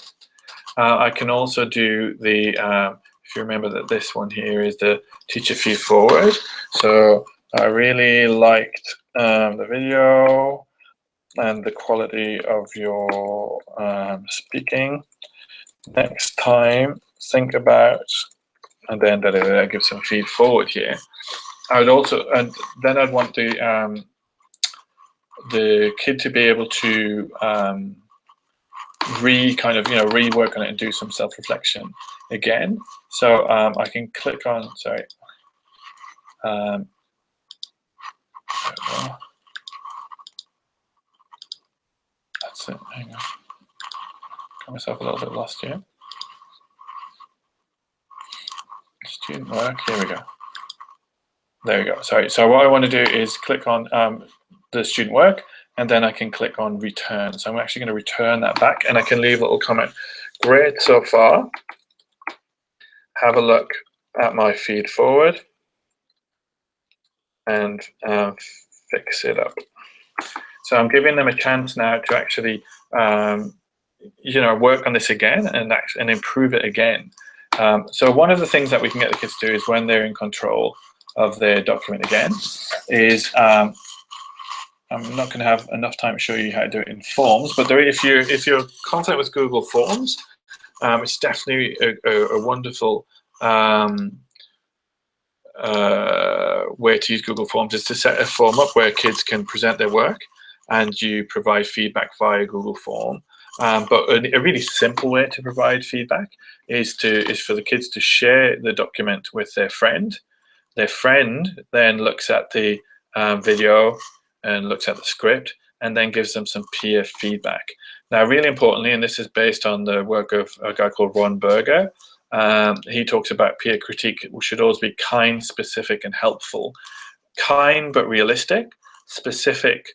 I can also do the, if you remember that this one here is the teacher feed forward. So I really liked the video and the quality of your speaking. Next time, think about, and then I give some feed forward here. I would also, and then I'd want the kid to be able to rework on it and do some self-reflection again. So I can click on, sorry. That's it, hang on. Got myself a little bit lost here. Student work, here we go. There we go, sorry. So what I want to do is click on the student work, and then I can click on return. So I'm actually going to return that back, and I can leave a little comment. Great so far. Have a look at my feed forward and fix it up. So I'm giving them a chance now to actually work on this again and improve it again. So one of the things that we can get the kids to do is, when they're in control of their document again, is I'm not going to have enough time to show you how to do it in Forms, but if you're confident with Google Forms, it's definitely a wonderful way to use Google Forms, is to set a form up where kids can present their work and you provide feedback via Google Form. But a really simple way to provide feedback is for the kids to share the document with their friend. Their friend then looks at the video and looks at the script, and then gives them some peer feedback. Now, really importantly, and this is based on the work of a guy called Ron Berger, he talks about peer critique, which should always be kind, specific, and helpful. Kind but realistic, specific,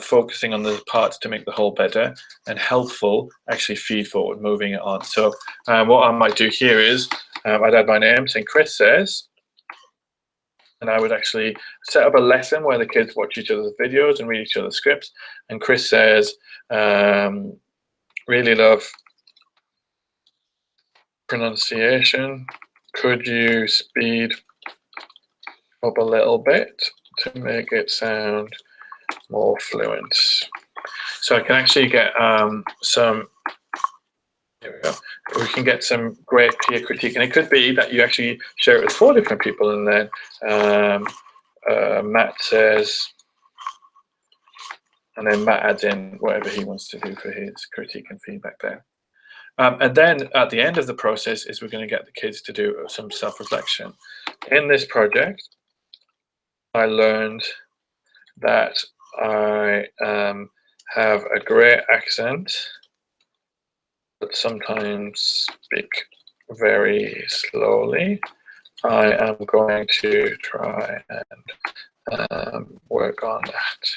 focusing on the parts to make the whole better, and helpful, actually feed forward, moving it on. So what I might do here is I'd add my name, saying Chris says, and I would actually set up a lesson where the kids watch each other's videos and read each other's scripts. And Chris says, really love pronunciation. Could you speed up a little bit to make it sound more fluent? So I can actually get some, here we go. We can get some great peer critique, and it could be that you actually share it with 4 different people, and then Matt says, and then Matt adds in whatever he wants to do for his critique and feedback there. And then at the end of the process is we're going to get the kids to do some self-reflection. In this project, I learned that I have a great accent, but sometimes speak very slowly. I am going to try and work on that,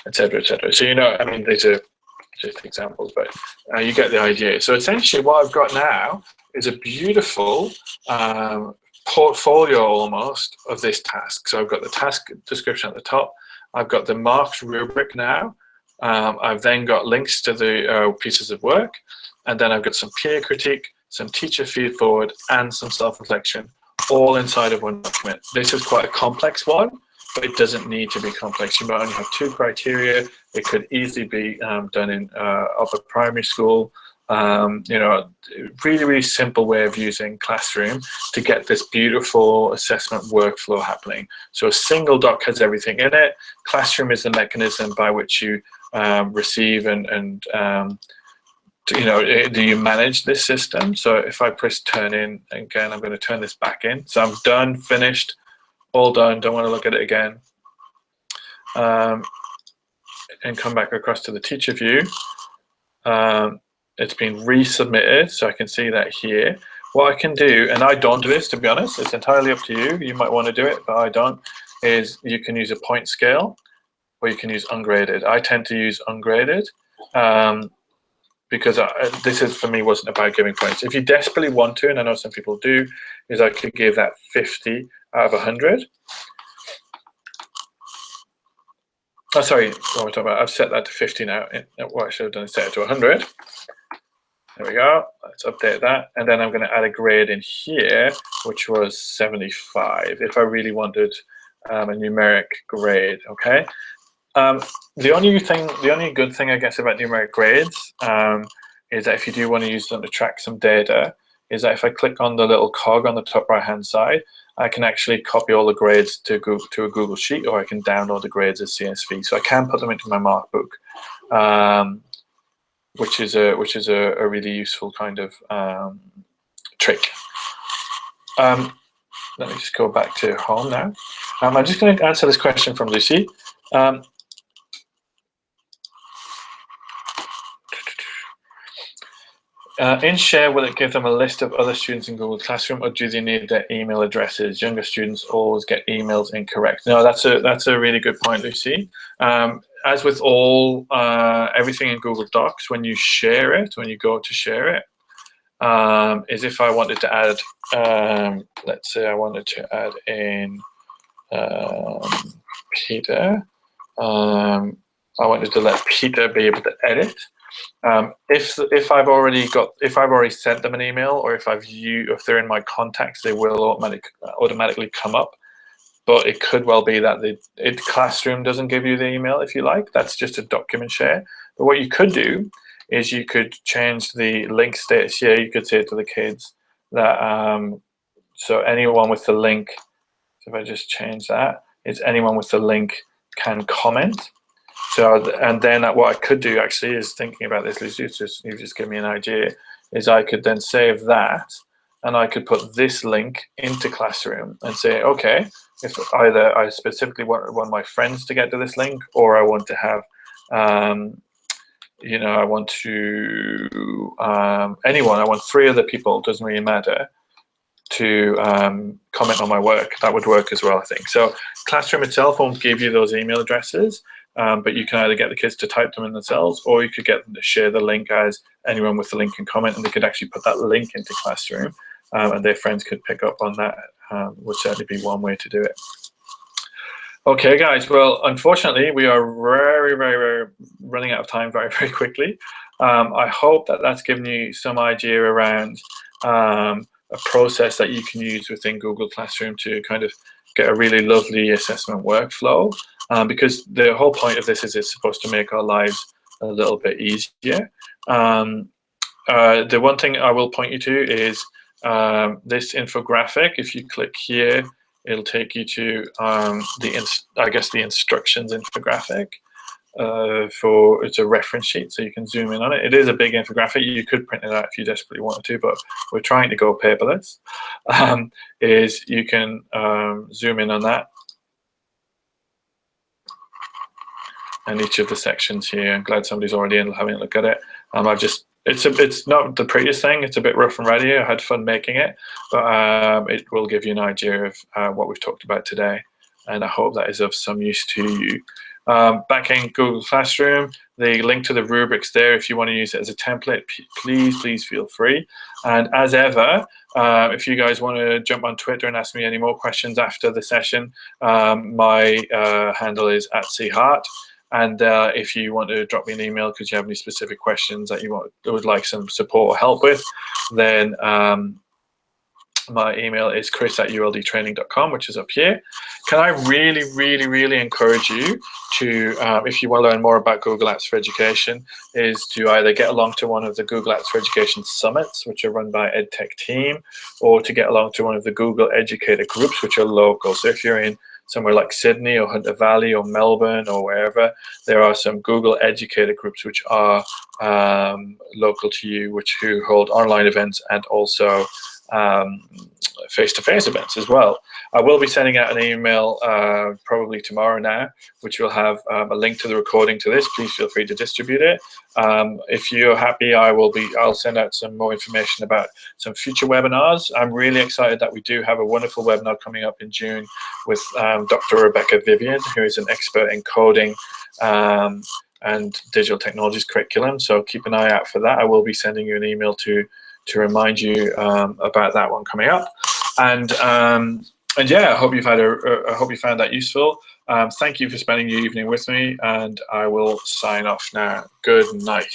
etc., etc. So, I mean, these are just examples, but you get the idea. So essentially what I've got now is a beautiful portfolio almost of this task. So I've got the task description at the top. I've got the marked rubric now. I've then got links to the pieces of work, and then I've got some peer critique, some teacher feed forward, and some self-reflection, all inside of one document. This is quite a complex one, but it doesn't need to be complex. You might only have 2 criteria. It could easily be done in upper primary school. You know, really, really simple way of using Classroom to get this beautiful assessment workflow happening. So a single doc has everything in it. Classroom is the mechanism by which you receive and you know, do you manage this system? So if I press turn in, again, I'm going to turn this back in. So I'm done, finished, all done, don't want to look at it again. And come back across to the teacher view. It's been resubmitted, so I can see that here. What I can do, and I don't do this, to be honest, it's entirely up to you. You might want to do it, but I don't, is you can use a point scale or you can use ungraded. I tend to use ungraded. Because this is, for me, wasn't about giving points. If you desperately want to, and I know some people do, is I could give that 50 out of 100. Oh, sorry, what am I talking about? I've set that to 50 now. What I should have done is set it to 100. There we go. Let's update that. And then I'm going to add a grade in here, which was 75, if I really wanted a numeric grade, okay? The only good thing, I guess, about numeric grades is that if you do want to use them to track some data, is that if I click on the little cog on the top right-hand side, I can actually copy all the grades to a Google Sheet, or I can download the grades as CSV. So I can put them into my mark book, which is a really useful kind of trick. Let me just go back to home now. I'm just going to answer this question from Lucy. In Share, will it give them a list of other students in Google Classroom, or do they need their email addresses? Younger students always get emails incorrect. No, that's a really good point, Lucy. As with all everything in Google Docs, when you share it, when you go to share it, is if I wanted to add, let's say I wanted to add in Peter. I wanted to let Peter be able to edit. If I've already sent them an email, or if they're in my contacts, they will automatically come up. But it could well be that Classroom doesn't give you the email if you like. That's just a document share. But what you could do is you could change the link status here. You could say to the kids that so anyone with the link. So if I just change that, is anyone with the link can comment. So, and then what I could do actually is thinking about this, Lucy, you've just given me an idea, is I could then save that, and I could put this link into Classroom and say, okay, if either I specifically want my friends to get to this link, or I want to have, you know, I want to, anyone, I want 3 other people, doesn't really matter, to comment on my work. That would work as well, I think. So Classroom itself won't give you those email addresses, but you can either get the kids to type them in themselves, or you could get them to share the link as anyone with the link can comment, and they could actually put that link into Classroom, and their friends could pick up on that. Would certainly be one way to do it. Okay, guys. Well, unfortunately, we are very running out of time very quickly. I hope that that's given you some idea around a process that you can use within Google Classroom to kind of get a really lovely assessment workflow. Because the whole point of this is it's supposed to make our lives a little bit easier. The one thing I will point you to is this infographic. If you click here, it'll take you to the instructions infographic. It's a reference sheet, so you can zoom in on it. It is a big infographic. You could print it out if you desperately wanted to, but we're trying to go paperless. Is you can zoom in on that, and each of the sections here. I'm glad somebody's already in having a look at it. It's not the prettiest thing. It's a bit rough and ready. I had fun making it, but it will give you an idea of what we've talked about today, and I hope that is of some use to you. Back in Google Classroom, the link to the rubrics there. If you want to use it as a template, please feel free. And as ever, if you guys want to jump on Twitter and ask me any more questions after the session, my handle is @chart. And if you want to drop me an email because you have any specific questions that you would like some support or help with, then my email is chris@uldtraining.com, which is up here. Can I really, really, really encourage you to, if you want to learn more about Google Apps for Education, is to either get along to one of the Google Apps for Education summits, which are run by EdTech team, or to get along to one of the Google Educator groups, which are local. So if you're in somewhere like Sydney or Hunter Valley or Melbourne or wherever, there are some Google Educator groups which are local to you, who hold online events and also face-to-face events as well. I will be sending out an email probably tomorrow now, which will have a link to the recording to this. Please feel free to distribute it. If you're happy, I'll send out some more information about some future webinars. I'm really excited that we do have a wonderful webinar coming up in June with Dr. Rebecca Vivian, who is an expert in coding and digital technologies curriculum. So keep an eye out for that. I will be sending you an email to remind you about that one coming up. And yeah, I hope you found that useful. Thank you for spending your evening with me, and I will sign off now. Good night.